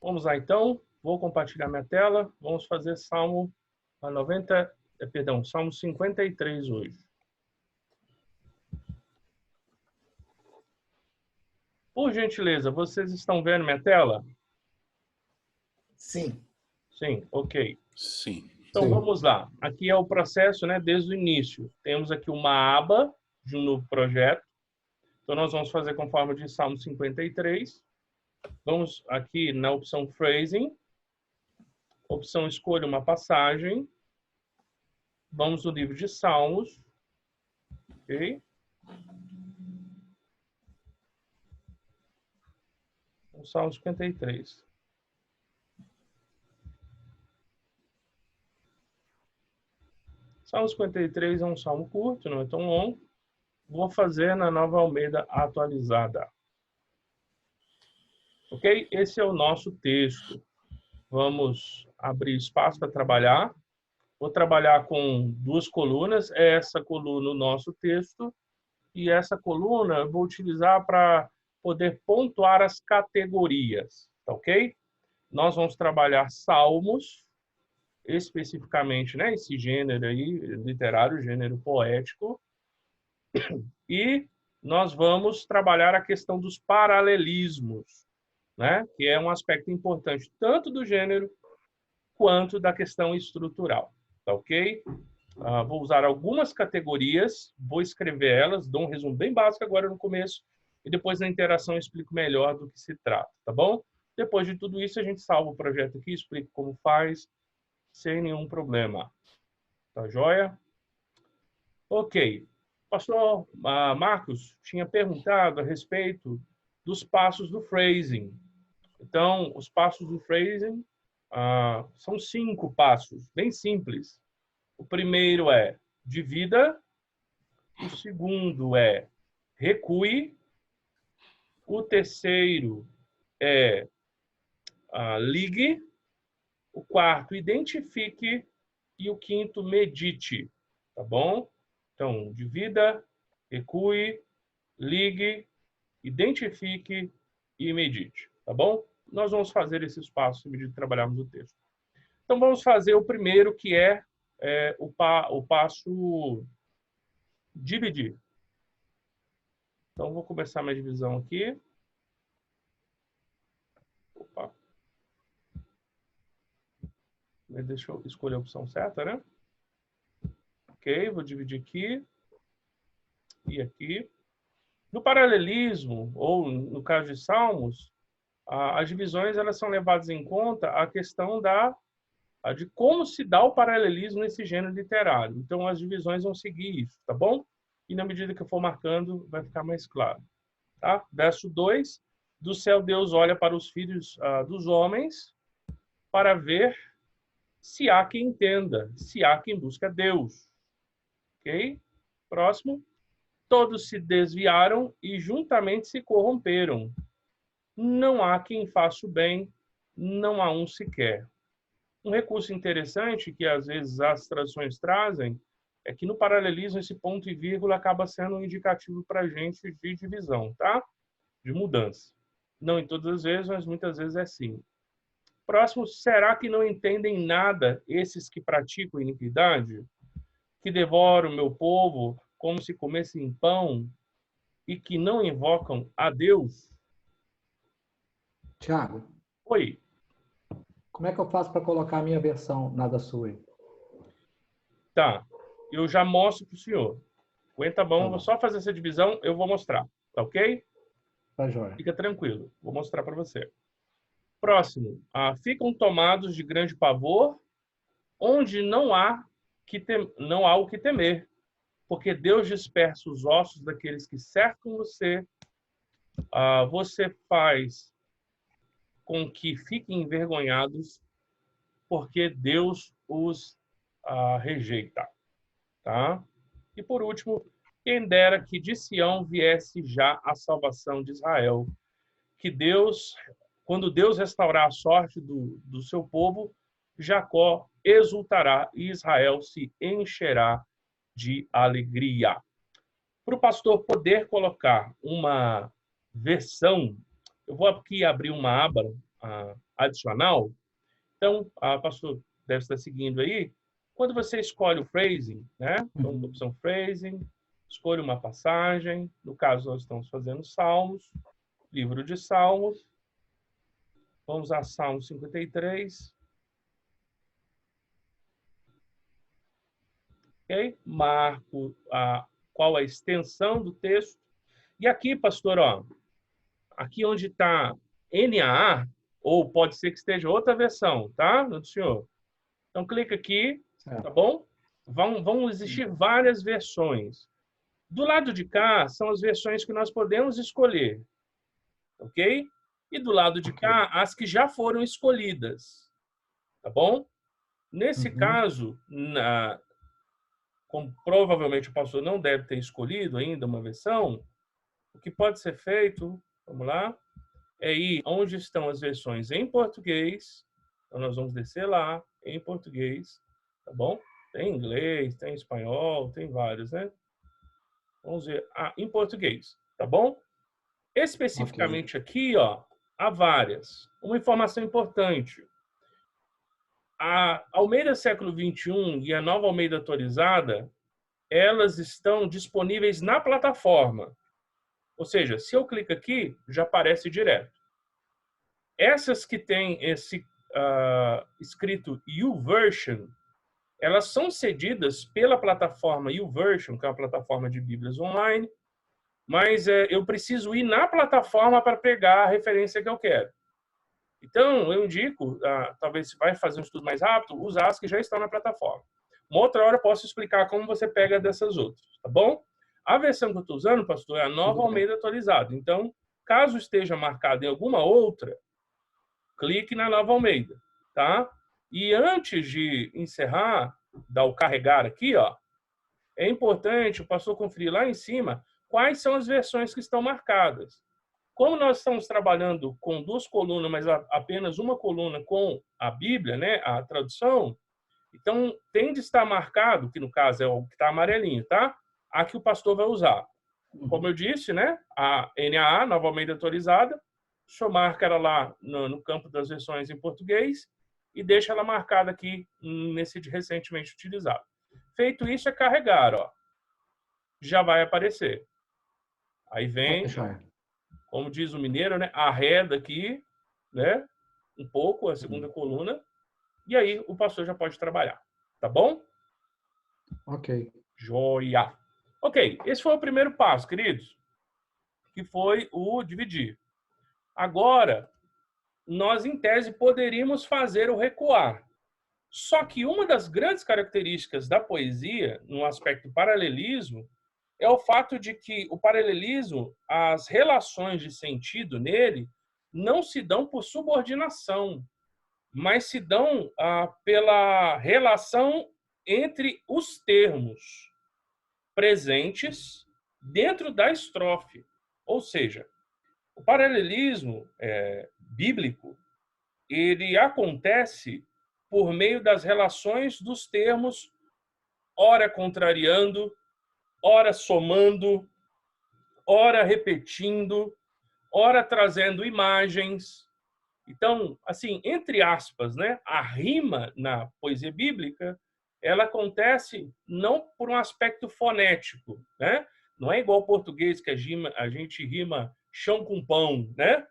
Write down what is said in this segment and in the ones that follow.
Vamos lá, então. Vou compartilhar minha tela. Vamos fazer Salmo 53 hoje. Por gentileza, vocês estão vendo minha tela? Sim. Sim, ok. Sim. Então, vamos lá. Aqui é o processo, né, desde o início. Temos aqui uma aba de um novo projeto. Então, nós vamos fazer conforme de Salmo 53. Vamos aqui na opção Phrasing. Opção Escolha uma passagem. Vamos no livro de Salmos. Ok? O Salmo 53. Salmo 53 é um salmo curto, não é tão longo. Vou fazer na Nova Almeida atualizada. Ok? Esse é o nosso texto. Vamos abrir espaço para trabalhar. Vou trabalhar com duas colunas. Essa coluna, o nosso texto. E essa coluna eu vou utilizar para poder pontuar as categorias. Tá ok? Nós vamos trabalhar salmos, especificamente, né? Esse gênero aí, literário, gênero poético. E nós vamos trabalhar a questão dos paralelismos, né? Que é um aspecto importante tanto do gênero quanto da questão estrutural, tá ok? Vou usar algumas categorias, vou escrever elas, dou um resumo bem básico agora no começo, e depois na interação eu explico melhor do que se trata, tá bom? Depois de tudo isso, a gente salva o projeto aqui, explico como faz, sem nenhum problema. Tá joia? Ok. Pastor Marcos tinha perguntado a respeito dos passos do phrasing. Então, os passos do phrasing são 5 passos, bem simples. O primeiro é divida, o segundo é recue, o terceiro é ligue, o quarto identifique e o quinto medite, tá bom? Então, divida, recue, ligue, identifique e medite, tá bom? Nós vamos fazer esses passos à medida que trabalharmos o texto. Então, vamos fazer o primeiro, que é o passo dividir. Então, vou começar minha divisão aqui. Opa. Deixa eu escolher a opção certa, né? Ok, vou dividir aqui e aqui. No paralelismo, ou no caso de Salmos, as divisões elas são levadas em conta a questão de como se dá o paralelismo nesse gênero literário. Então, as divisões vão seguir isso, tá bom? E na medida que eu for marcando, vai ficar mais claro. Tá? Verso 2. Do céu Deus olha para os filhos dos homens para ver se há quem entenda, se há quem busca Deus. Ok? Próximo. Todos se desviaram e juntamente se corromperam. Não há quem faça o bem, não há um sequer. Um recurso interessante que às vezes as traduções trazem é que no paralelismo esse ponto e vírgula acaba sendo um indicativo para a gente de divisão, tá? De mudança. Não em todas as vezes, mas muitas vezes é assim. Próximo, será que não entendem nada esses que praticam iniquidade? Que devoram o meu povo como se comessem pão e que não invocam a Deus? Tiago, Oi. como é que eu faço para colocar a minha versão na da sua aí? Tá. Eu já mostro para o senhor. Aguenta a mão, Tá bom. vou só fazer essa divisão, eu vou mostrar. Tá ok? Tá joia. Fica tranquilo. Vou mostrar para você. Próximo. Ficam tomados de grande pavor, onde não há o que temer, porque Deus dispersa os ossos daqueles que cercam você. Você faz com que fiquem envergonhados, porque Deus os rejeita. Tá? E por último, quem dera que de Sião viesse já a salvação de Israel. Que Deus, quando Deus restaurar a sorte do seu povo, Jacó exultará e Israel se encherá de alegria. Para o pastor poder colocar uma versão, eu vou aqui abrir uma aba adicional. Então, a pastor deve estar seguindo aí. Quando você escolhe o phrasing, né? Então, a opção phrasing, escolha uma passagem. No caso, nós estamos fazendo Salmos, livro de Salmos. Vamos a Salmo 53. Ok? Marco qual a extensão do texto. E aqui, pastor, ó, aqui onde está NAA, ou pode ser que esteja outra versão, tá? Do senhor. Então, clica aqui, tá bom? Vão existir várias versões. Do lado de cá, são as versões que nós podemos escolher, ok? E do lado de cá, as que já foram escolhidas, tá bom? Nesse caso, como provavelmente o pastor não deve ter escolhido ainda uma versão, o que pode ser feito, vamos lá, é ir onde estão as versões em português. Então, nós vamos descer lá, em português, tá bom? Tem inglês, tem espanhol, tem vários, né? Vamos ver em português, tá bom? Especificamente aqui, ó, há várias. Uma informação importante. A Almeida século XXI e a Nova Almeida atualizada, elas estão disponíveis na plataforma. Ou seja, se eu clico aqui, já aparece direto. Essas que têm esse escrito YouVersion, elas são cedidas pela plataforma YouVersion, que é uma plataforma de Bíblias online, mas eu preciso ir na plataforma para pegar a referência que eu quero. Então, eu indico, talvez se vai fazer um estudo mais rápido, usar as que já estão na plataforma. Uma outra hora eu posso explicar como você pega dessas outras, tá bom? A versão que eu estou usando, pastor, é a Nova Almeida atualizada. Então, caso esteja marcado em alguma outra, clique na Nova Almeida, tá? E antes de encerrar, dar o carregar aqui, ó, é importante o pastor conferir lá em cima quais são as versões que estão marcadas. Como nós estamos trabalhando com 2 colunas, mas apenas uma coluna com a Bíblia, né, a tradução, então tem de estar marcado, que no caso é o que está amarelinho, tá? A que o pastor vai usar. Como eu disse, né, a NAA, Nova Almeida atualizada, o senhor marca ela lá no campo das versões em português e deixa ela marcada aqui nesse de recentemente utilizado. Feito isso, é carregar, ó. Já vai aparecer. Aí vem, como diz o mineiro, né, arreda aqui, né, um pouco a segunda coluna, e aí o pastor já pode trabalhar. Tá bom? Ok. Joia. Ok, esse foi o primeiro passo, queridos, que foi o dividir. Agora, nós, em tese, poderíamos fazer o recuar. Só que uma das grandes características da poesia, no aspecto paralelismo, é o fato de que o paralelismo, as relações de sentido nele, não se dão por subordinação, mas se dão pela relação entre os termos presentes dentro da estrofe. Ou seja, o paralelismo bíblico, ele acontece por meio das relações dos termos, ora contrariando, ora somando, ora repetindo, ora trazendo imagens. Então, assim, entre aspas, né, a rima na poesia bíblica, ela acontece não por um aspecto fonético, né? Não é igual ao português que a gente rima chão com pão, né?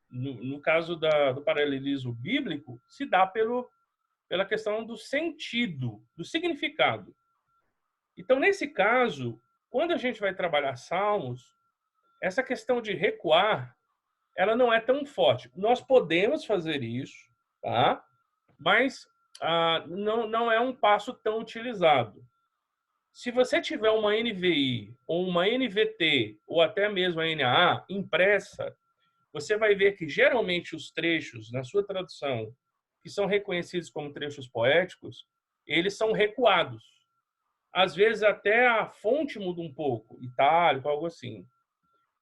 No caso do paralelismo bíblico, se dá pela questão do sentido, do significado. Então, nesse caso, quando a gente vai trabalhar salmos, essa questão de recuar, ela não é tão forte. Nós podemos fazer isso, tá? Mas não é um passo tão utilizado. Se você tiver uma NVI, ou uma NVT, ou até mesmo a NAA impressa, você vai ver que, geralmente, os trechos, na sua tradução, que são reconhecidos como trechos poéticos, eles são recuados. Às vezes, até a fonte muda um pouco, itálico, algo assim.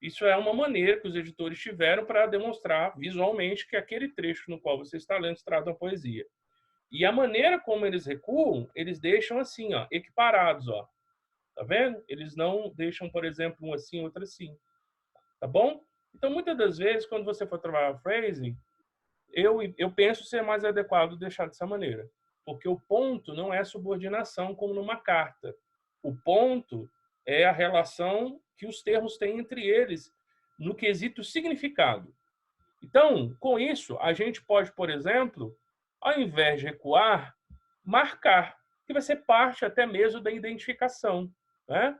Isso é uma maneira que os editores tiveram para demonstrar visualmente que aquele trecho no qual você está lendo se trata de uma poesia. E a maneira como eles recuam, eles deixam assim, ó, equiparados, ó. Tá vendo? Eles não deixam, por exemplo, um assim, outro assim. Tá bom? Então, muitas das vezes, quando você for trabalhar phrasing, eu penso ser mais adequado deixar dessa maneira. Porque o ponto não é subordinação como numa carta. O ponto é a relação que os termos têm entre eles no quesito significado. Então, com isso, a gente pode, por exemplo, ao invés de recuar, marcar, que vai ser parte até mesmo da identificação, né?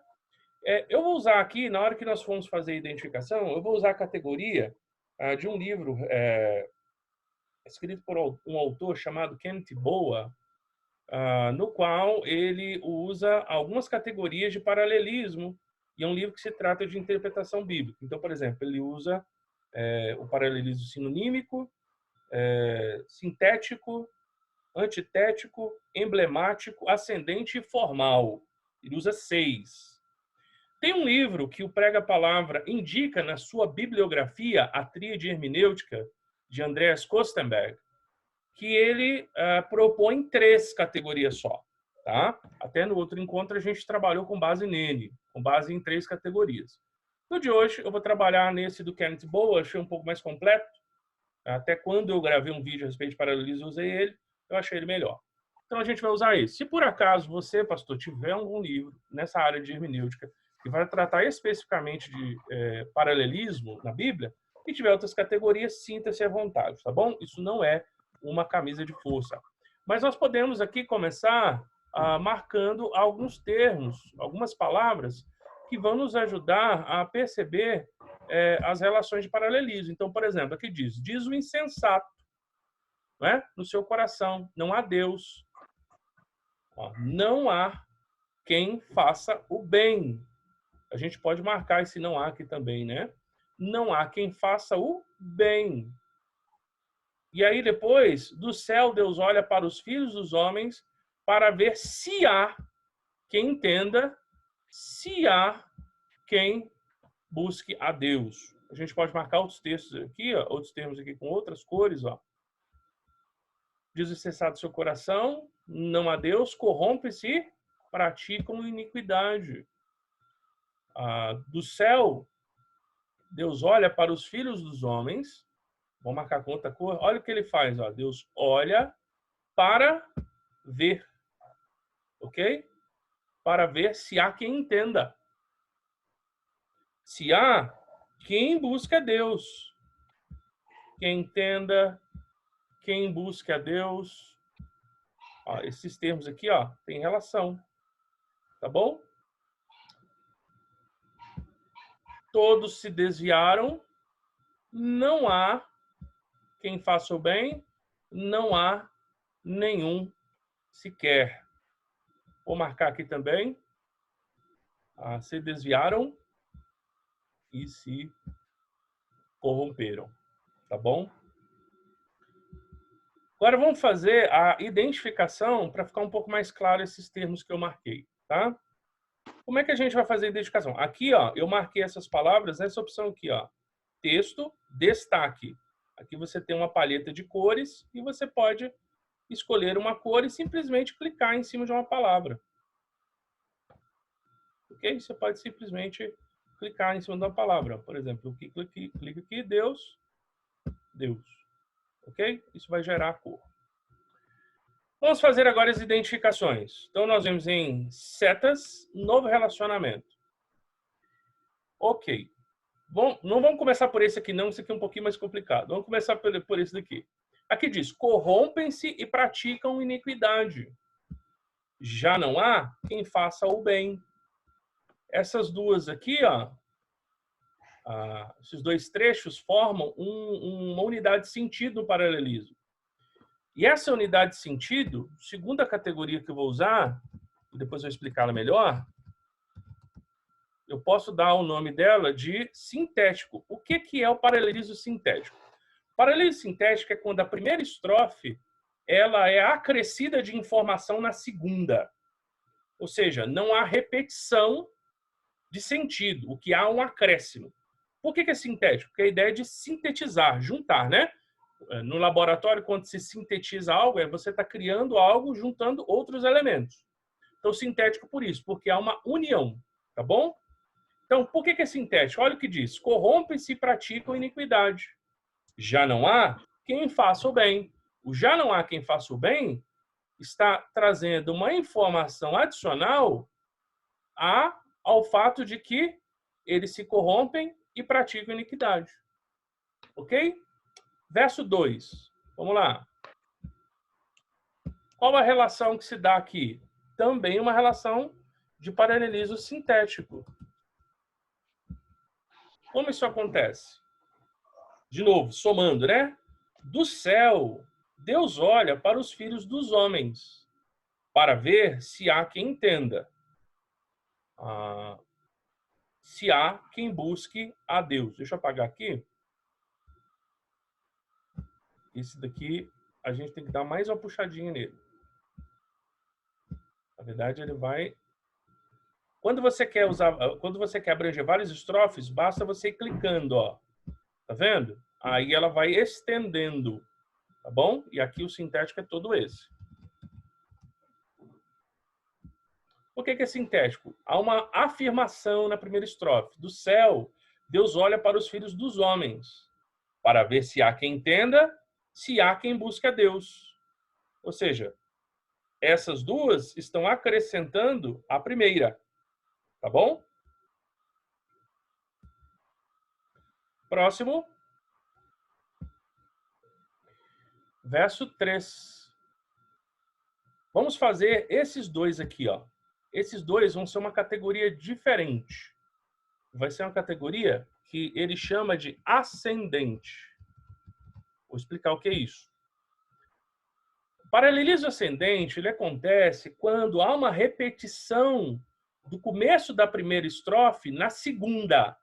Eu vou usar aqui, na hora que nós formos fazer a identificação, eu vou usar a categoria de um livro escrito por um autor chamado Kenneth Boa, no qual ele usa algumas categorias de paralelismo, e é um livro que se trata de interpretação bíblica. Então, por exemplo, ele usa o paralelismo sinonímico, sintético, antitético, emblemático, ascendente e formal. Ele usa 6. Tem um livro que o Prega Palavra indica na sua bibliografia, A Tríade Hermenêutica, de Andreas Kostenberg, que ele propõe 3 categorias só. Tá? Até no outro encontro a gente trabalhou com base nele, com base em 3 categorias. No de hoje eu vou trabalhar nesse do Kenneth Boa, achei um pouco mais completo. Até quando eu gravei um vídeo a respeito de paralelismo, usei ele, eu achei ele melhor. Então a gente vai usar esse. Se por acaso você, pastor, tiver algum livro nessa área de hermenêutica que vai tratar especificamente de paralelismo na Bíblia, e tiver outras categorias, sinta-se à vontade, tá bom? Isso não é uma camisa de força. Mas nós podemos aqui começar marcando alguns termos, algumas palavras que vão nos ajudar a perceber as relações de paralelismo. Então, por exemplo, aqui diz o insensato, né? No seu coração, não há Deus. Não há quem faça o bem. A gente pode marcar esse não há aqui também, né? Não há quem faça o bem. E aí depois, do céu Deus olha para os filhos dos homens para ver se há quem entenda, se há quem busque a Deus. A gente pode marcar outros textos aqui, outros termos aqui com outras cores, Diz o cessado do seu coração, não há Deus, corrompe-se, praticam iniquidade. Do céu, Deus olha para os filhos dos homens, vamos marcar com outra cor, olha o que ele faz, Deus olha para ver, ok? Para ver se há quem entenda. Se há quem busca a Deus, quem entenda, quem busca a Deus. Esses termos aqui, tem relação, tá bom? Todos se desviaram, não há quem faça o bem, não há nenhum sequer. Vou marcar aqui também. Se desviaram e se corromperam, tá bom? Agora vamos fazer a identificação para ficar um pouco mais claro esses termos que eu marquei, tá? Como é que a gente vai fazer a identificação? Aqui, eu marquei essas palavras nessa opção aqui, texto, destaque. Aqui você tem uma paleta de cores e você pode escolher uma cor e simplesmente clicar em cima de uma palavra. Ok? Você pode simplesmente clicar em cima de uma palavra. Por exemplo, eu clico aqui, Deus, Deus. Ok? Isso vai gerar a cor. Vamos fazer agora as identificações. Então, nós vemos em setas, novo relacionamento. Ok. Bom, não vamos começar por esse aqui, não. Esse aqui é um pouquinho mais complicado. Vamos começar por esse daqui. Aqui diz, corrompem-se e praticam iniquidade. Já não há quem faça o bem. Essas duas aqui, esses dois trechos formam uma unidade de sentido no paralelismo. E essa unidade de sentido, segunda categoria que eu vou usar, depois eu vou explicá-la melhor, eu posso dar o nome dela de sintético. O que é o paralelismo sintético? O paralelismo sintético é quando a primeira estrofe ela é acrescida de informação na segunda. Ou seja, não há repetição de sentido, o que há um acréscimo. Por que é sintético? Porque a ideia é de sintetizar, juntar, né? No laboratório, quando se sintetiza algo, você está criando algo juntando outros elementos. Então, sintético por isso, porque há uma união, tá bom? Então, por que é sintético? Olha o que diz. Corrompem-se e praticam iniquidade. Já não há quem faça o bem. O já não há quem faça o bem está trazendo uma informação adicional ao fato de que eles se corrompem e praticam iniquidade. Ok? Verso 2. Vamos lá. Qual a relação que se dá aqui? Também uma relação de paralelismo sintético. Como isso acontece? De novo, somando, né? Do céu, Deus olha para os filhos dos homens, para ver se há quem entenda. Se há quem busque a Deus. Deixa eu apagar aqui. Esse daqui, a gente tem que dar mais uma puxadinha nele. Na verdade, ele vai... Quando você quer abranger várias estrofes, basta você ir clicando, ó. Tá vendo? Aí ela vai estendendo, tá bom? E aqui o sintético é todo esse. Por que é sintético? Há uma afirmação na primeira estrofe. Do céu, Deus olha para os filhos dos homens, para ver se há quem entenda, se há quem busque a Deus. Ou seja, essas duas estão acrescentando a primeira. Tá bom? Próximo. Verso 3. Vamos fazer esses dois aqui, ó. Esses dois vão ser uma categoria diferente. Vai ser uma categoria que ele chama de ascendente. Vou explicar o que é isso. O paralelismo ascendente ele acontece quando há uma repetição do começo da primeira estrofe na segunda.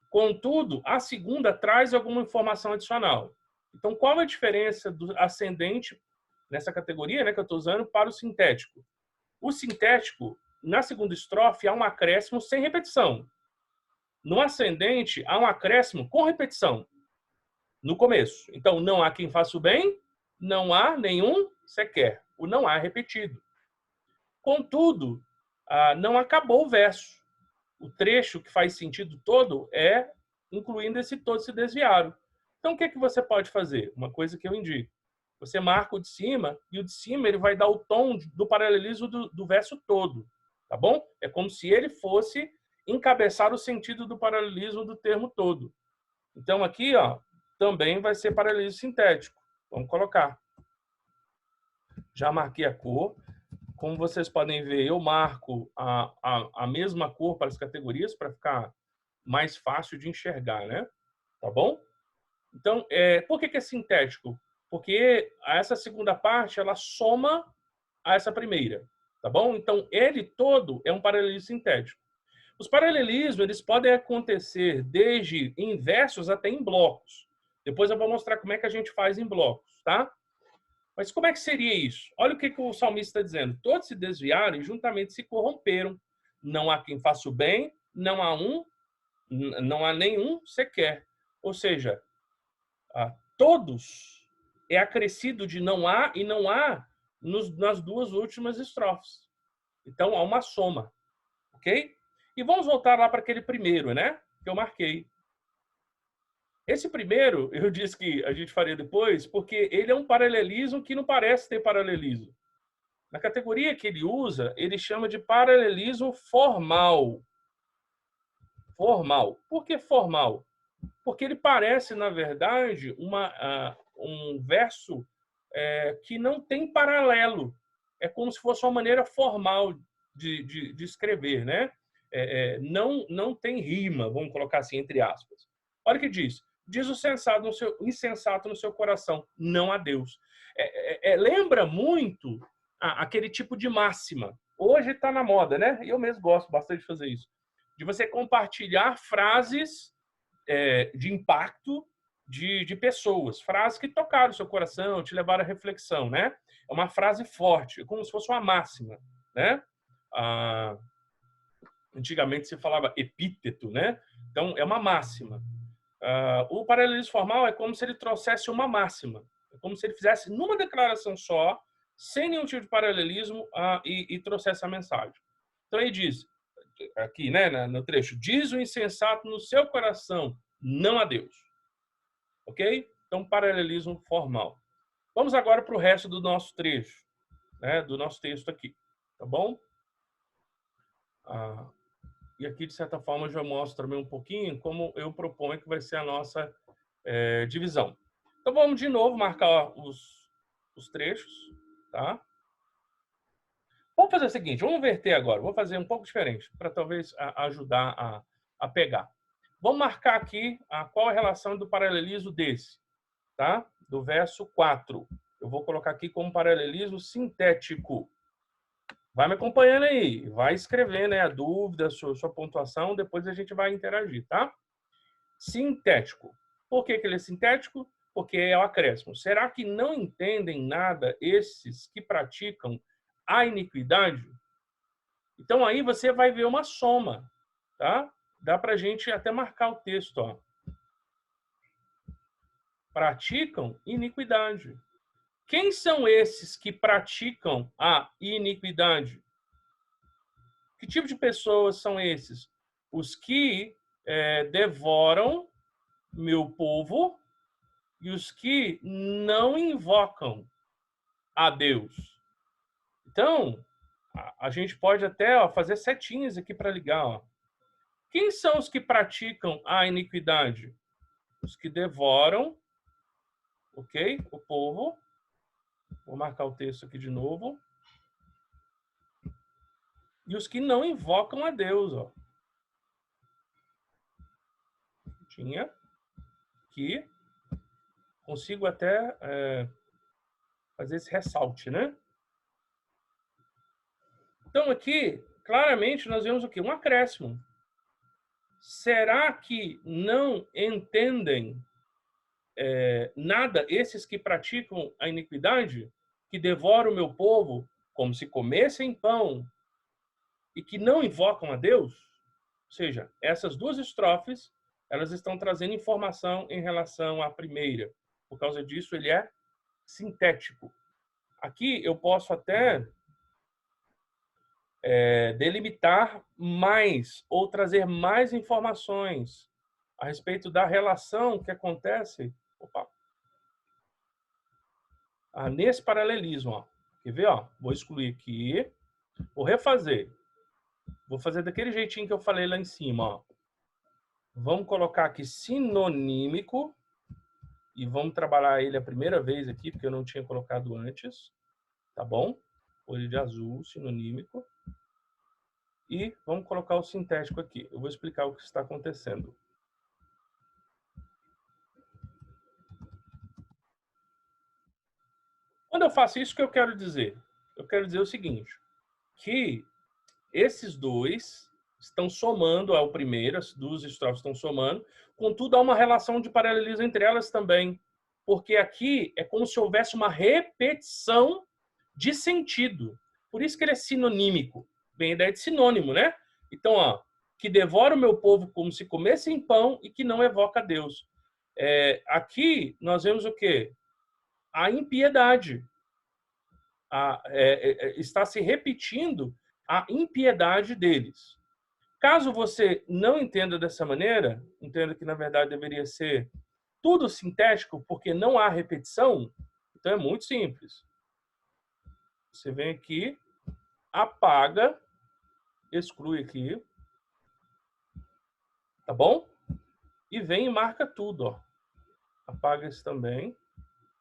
Contudo, a segunda traz alguma informação adicional. Então, qual é a diferença do ascendente nessa categoria, né, que eu estou usando, para o sintético? O sintético, na segunda estrofe, há um acréscimo sem repetição. No ascendente, há um acréscimo com repetição no começo. Então, não há quem faça o bem, não há nenhum sequer. O não há é repetido. Contudo, não acabou o verso. O trecho que faz sentido todo é incluindo esse todo se desviaram. Então, o que é que você pode fazer? Uma coisa que eu indico. Você marca o de cima, e o de cima ele vai dar o tom do paralelismo do verso todo. Tá bom? É como se ele fosse encabeçar o sentido do paralelismo do termo todo. Então, aqui, ó, também vai ser paralelismo sintético. Vamos colocar. Já marquei a cor. Como vocês podem ver, eu marco a mesma cor para as categorias para ficar mais fácil de enxergar, né? Tá bom? Então, por que é sintético? Porque essa segunda parte, ela soma a essa primeira, tá bom? Então, ele todo é um paralelismo sintético. Os paralelismos, eles podem acontecer desde em versos até em blocos. Depois eu vou mostrar como é que a gente faz em blocos, tá? Mas como é que seria isso? Olha o que o salmista está dizendo. Todos se desviaram e juntamente se corromperam. Não há quem faça o bem, não há nenhum sequer. Ou seja, todos é acrescido de não há e não há nas duas últimas estrofes. Então, há uma soma. Ok? E vamos voltar lá para aquele primeiro, né? Que eu marquei. Esse primeiro, eu disse que a gente faria depois, porque ele é um paralelismo que não parece ter paralelismo. Na categoria que ele usa, ele chama de paralelismo formal. Formal. Por que formal? Porque ele parece, na verdade, um verso que não tem paralelo. É como se fosse uma maneira formal de escrever, né? Não tem rima, vamos colocar assim, entre aspas. Olha o que diz. Diz o insensato no seu coração, não a Deus. Lembra muito aquele tipo de máxima. Hoje está na moda, né? Eu mesmo gosto bastante de fazer isso. De você compartilhar frases de impacto de pessoas. Frases que tocaram o seu coração, te levaram à reflexão, né? É uma frase forte, como se fosse uma máxima, né? Antigamente se falava epíteto, né? Então, é uma máxima. O paralelismo formal é como se ele trouxesse uma máxima. É como se ele fizesse numa declaração só, sem nenhum tipo de paralelismo, e trouxesse a mensagem. Então, ele diz, aqui, né, no trecho, diz o insensato no seu coração, não a Deus. Ok? Então, paralelismo formal. Vamos agora para o resto do nosso trecho, né, do nosso texto aqui, tá bom? E aqui, de certa forma, eu já mostro também um pouquinho como eu proponho que vai ser a nossa divisão. Então, vamos de novo marcar os trechos, tá? Vamos fazer o seguinte, vamos inverter agora, vou fazer um pouco diferente, para talvez ajudar a pegar. Vamos marcar aqui qual a relação do paralelismo desse, tá? Do verso 4. Eu vou colocar aqui como paralelismo sintético. Vai me acompanhando aí, vai escrevendo, né, a dúvida, sua pontuação, depois a gente vai interagir, tá? Sintético. Por que ele é sintético? Porque é o acréscimo. Será que não entendem nada esses que praticam a iniquidade? Então aí você vai ver uma soma, tá? Dá pra gente até marcar o texto, ó. Praticam iniquidade. Quem são esses que praticam a iniquidade? Que tipo de pessoas são esses? Os que devoram meu povo e os que não invocam a Deus. Então, a gente pode até fazer setinhas aqui para ligar. Ó. Quem são os que praticam a iniquidade? Os que devoram, ok? O povo. Vou marcar o texto aqui de novo. E os que não invocam a Deus. Ó. Tinha que consigo até fazer esse ressalte, né? Então, aqui, claramente, nós vemos o quê? Um acréscimo. Será que não entendem nada esses que praticam a iniquidade, que devoram o meu povo como se comessem pão e que não invocam a Deus? Ou seja, essas duas estrofes, elas estão trazendo informação em relação à primeira. Por causa disso, ele é sintético. Aqui eu posso até delimitar mais ou trazer mais informações a respeito da relação que acontece nesse paralelismo. Ó. Quer ver? Ó? Vou excluir aqui, vou refazer. Vou fazer daquele jeitinho que eu falei lá em cima. Ó. Vamos colocar aqui sinonímico e vamos trabalhar ele a primeira vez aqui, porque eu não tinha colocado antes. Tá bom? Olho de azul, sinonímico. E vamos colocar o sintético aqui. Eu vou explicar o que está acontecendo. Quando eu faço isso, o que eu quero dizer? Eu quero dizer o seguinte, que esses dois estão somando ao primeiro, as duas estrofes estão somando, contudo há uma relação de paralelismo entre elas também, porque aqui é como se houvesse uma repetição de sentido. Por isso que ele é sinonímico. Bem, a ideia de sinônimo, né? Então, ó, que devora o meu povo como se comesse em pão e que não evoca Deus. Aqui nós vemos o quê? A impiedade. Está se repetindo a impiedade deles. Caso você não entenda dessa maneira, entenda que, na verdade, deveria ser tudo sintético, porque não há repetição, então é muito simples. Você vem aqui, apaga, exclui aqui, tá bom? E vem e marca tudo, ó. Apaga esse também,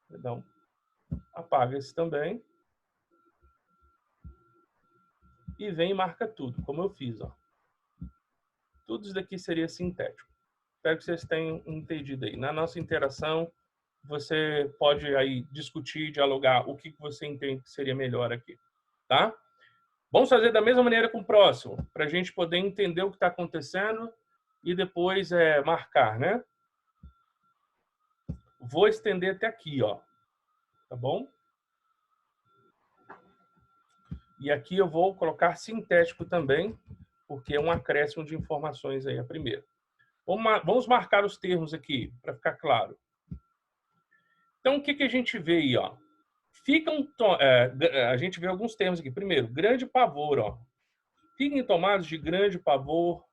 perdão. Apaga esse também. E vem e marca tudo, como eu fiz, ó. Tudo isso daqui seria sintético. Espero que vocês tenham entendido aí. Na nossa interação, você pode aí discutir, dialogar o que você entende que seria melhor aqui, tá? Vamos fazer da mesma maneira com o próximo, para a gente poder entender o que está acontecendo e depois marcar, né? Vou estender até aqui, ó. Tá bom? E aqui eu vou colocar sintético também, porque é um acréscimo de informações aí a primeira. Vamos marcar os termos aqui, para ficar claro. Então, o que a gente vê aí? Ó? A gente vê alguns termos aqui. Primeiro, grande pavor. Ó. Fiquem tomados de grande pavor.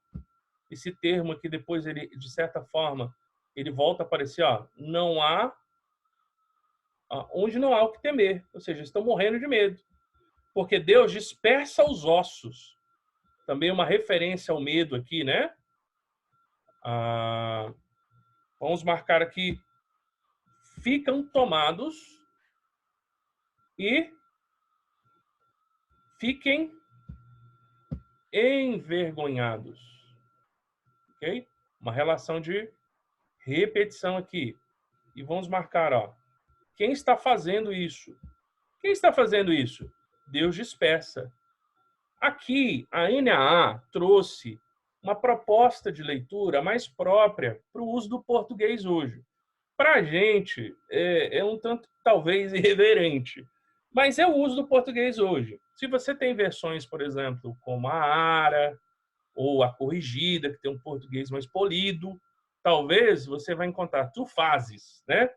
Esse termo aqui, depois, ele, de certa forma, ele volta a aparecer, ó, não há, onde não há o que temer. Ou seja, estão morrendo de medo. Porque Deus dispersa os ossos. Também uma referência ao medo aqui, né? Vamos marcar aqui. Ficam tomados e fiquem envergonhados. Ok? Uma relação de repetição aqui. E vamos marcar, ó. Quem está fazendo isso? Quem está fazendo isso? Deus dispersa. Aqui, a NAA trouxe uma proposta de leitura mais própria para o uso do português hoje. Para a gente, é um tanto, talvez, irreverente, mas é o uso do português hoje. Se você tem versões, por exemplo, como a Ara ou a Corrigida, que tem um português mais polido, talvez você vai encontrar tu fazes, né?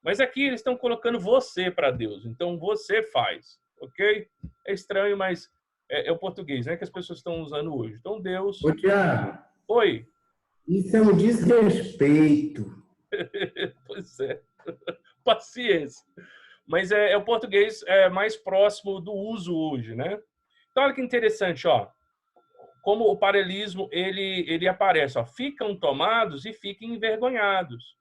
Mas aqui eles estão colocando você para Deus, então você faz, ok? É estranho, mas é o português, né, que as pessoas estão usando hoje. Então Deus... Ô, Tiago, Oi. isso é um desrespeito. Pois é. Paciência. Mas é o português mais próximo do uso hoje, né? Então, olha que interessante, ó. Como o paralelismo, ele aparece, ó. Ficam tomados e fiquem envergonhados.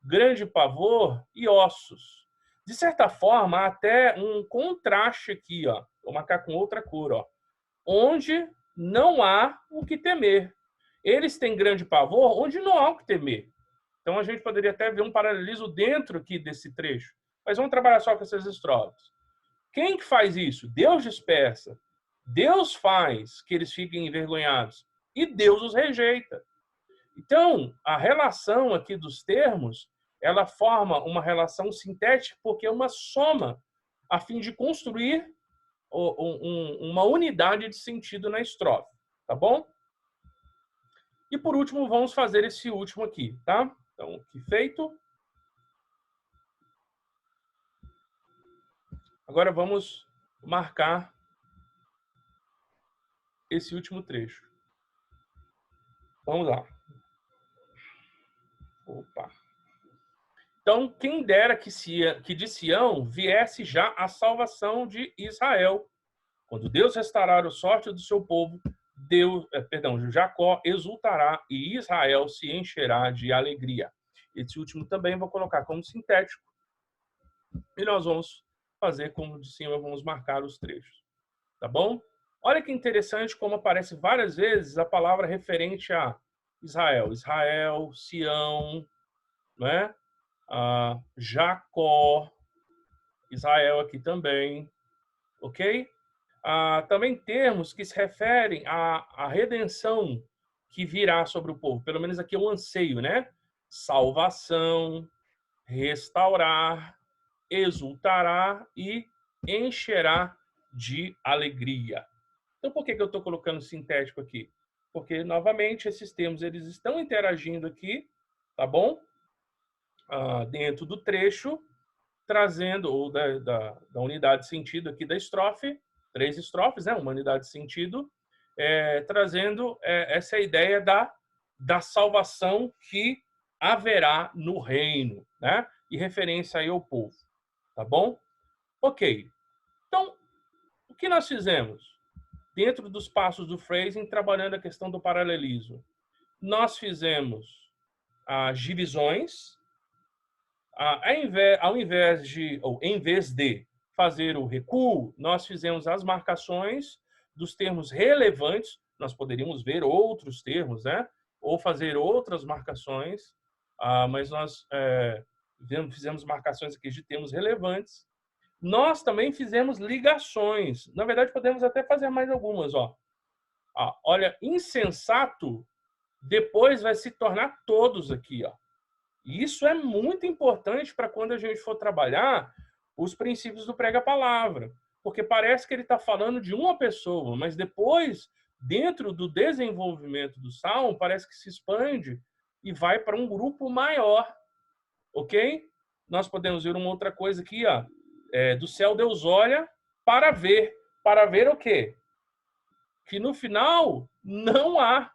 Grande pavor e ossos. De certa forma, há até um contraste aqui, ó. Vou marcar com outra cor, ó. Onde não há o que temer. Eles têm grande pavor onde não há o que temer. Então, a gente poderia até ver um paralelismo dentro aqui desse trecho. Mas vamos trabalhar só com essas estrofes. Quem que faz isso? Deus dispersa. Deus faz que eles fiquem envergonhados. E Deus os rejeita. Então, a relação aqui dos termos, ela forma uma relação sintética porque é uma soma a fim de construir uma unidade de sentido na estrofe. Tá bom? E, por último, vamos fazer esse último aqui, tá? Então, aqui feito. Agora vamos marcar esse último trecho. Vamos lá. Opa. Então, quem dera que de Sião viesse já a salvação de Israel. Quando Deus restaurar o sorte do seu povo, Jacó exultará e Israel se encherá de alegria. Esse último também vou colocar como sintético. E nós vamos fazer como de cima, vamos marcar os trechos. Tá bom? Olha que interessante como aparece várias vezes a palavra referente a Israel. Israel, Sião, né? Jacó, Israel aqui também, ok? Também termos que se referem à redenção que virá sobre o povo. Pelo menos aqui é um anseio, né? Salvação, restaurar, exultará e encherá de alegria. Então, por que eu estou colocando sintético aqui? Porque, novamente, esses termos eles estão interagindo aqui, tá bom? Dentro do trecho, trazendo, ou da unidade de sentido aqui da estrofe, 3 estrofes, né? Uma unidade de sentido, trazendo essa ideia da salvação que haverá no reino, né? E referência aí ao povo, tá bom? Ok. Então, o que nós fizemos? Dentro dos passos do phrasing, trabalhando a questão do paralelismo. Nós fizemos as divisões, em vez de fazer o recuo, nós fizemos as marcações dos termos relevantes, nós poderíamos ver outros termos, né? Ou fazer outras marcações, mas nós fizemos marcações aqui de termos relevantes. Nós também fizemos ligações. Na verdade, podemos até fazer mais algumas. Olha, insensato, depois vai se tornar todos aqui. E isso é muito importante para quando a gente for trabalhar os princípios do prega-palavra. Porque parece que ele está falando de uma pessoa, mas depois, dentro do desenvolvimento do Salmo, parece que se expande e vai para um grupo maior. Ok? Nós podemos ver uma outra coisa aqui, do céu Deus olha para ver. Para ver o quê? que no final não há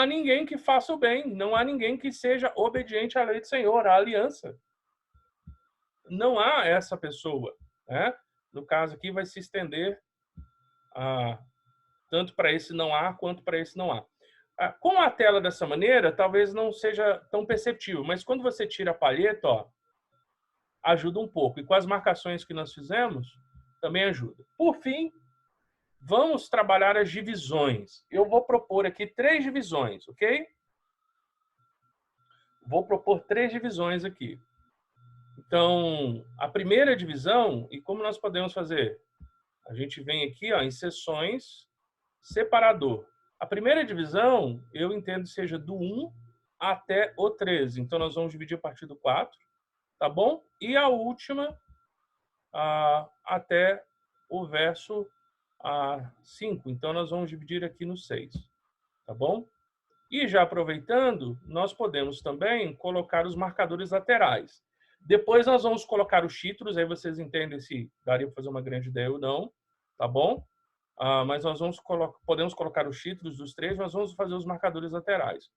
ninguém que faça o bem, não há ninguém que seja obediente à lei do Senhor, à aliança. Não há essa pessoa, né? No caso aqui vai se estender tanto para esse não há quanto para esse não há. Com a tela dessa maneira, talvez não seja tão perceptível, mas quando você tira a palheta, ó, ajuda um pouco. E com as marcações que nós fizemos, também ajuda. Por fim, vamos trabalhar as divisões. Eu vou propor aqui 3 divisões, ok? Vou propor 3 divisões aqui. Então, a primeira divisão, e como nós podemos fazer? A gente vem aqui, ó, em seções, separador. A primeira divisão, eu entendo seja do 1 até o 13. Então, nós vamos dividir a partir do 4, tá bom? E a última, até o verso 5. Então, nós vamos dividir aqui no 6, tá bom? E já aproveitando, nós podemos também colocar os marcadores laterais. Depois nós vamos colocar os títulos, aí vocês entendem se daria para fazer uma grande ideia ou não, tá bom? Mas nós podemos colocar os títulos dos 3, nós vamos fazer os marcadores laterais.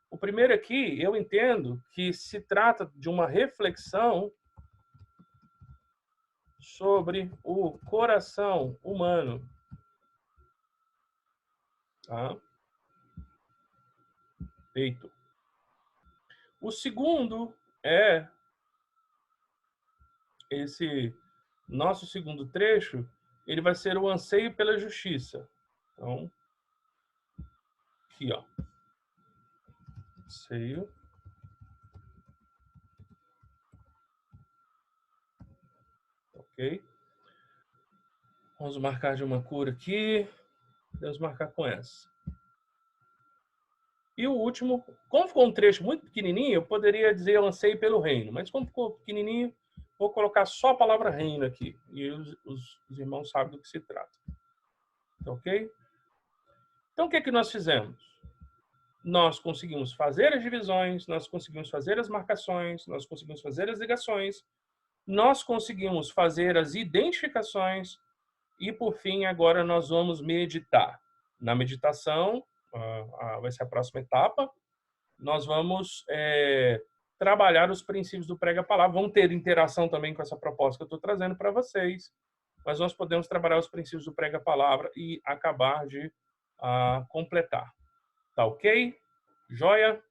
O primeiro aqui, eu entendo que se trata de uma reflexão sobre o coração humano. Tá? Feito. O segundo é esse nosso segundo trecho, ele vai ser o anseio pela justiça. Então, aqui, ó. Anseio. Ok? Vamos marcar de uma cor aqui. Vamos marcar com essa. E o último, como ficou um trecho muito pequenininho, eu poderia dizer eu anseio pelo reino. Mas como ficou pequenininho, vou colocar só a palavra reino aqui. E os irmãos sabem do que se trata. Ok? Então, o que é que nós fizemos? Nós conseguimos fazer as divisões, nós conseguimos fazer as marcações, nós conseguimos fazer as ligações, nós conseguimos fazer as identificações e, por fim, agora nós vamos meditar. Na meditação, vai ser a próxima etapa, nós vamos trabalhar os princípios do prega-palavra. Vamos ter interação também com essa proposta que eu estou trazendo para vocês, mas nós podemos trabalhar os princípios do prega-palavra e acabar de completar. Tá ok? Joia?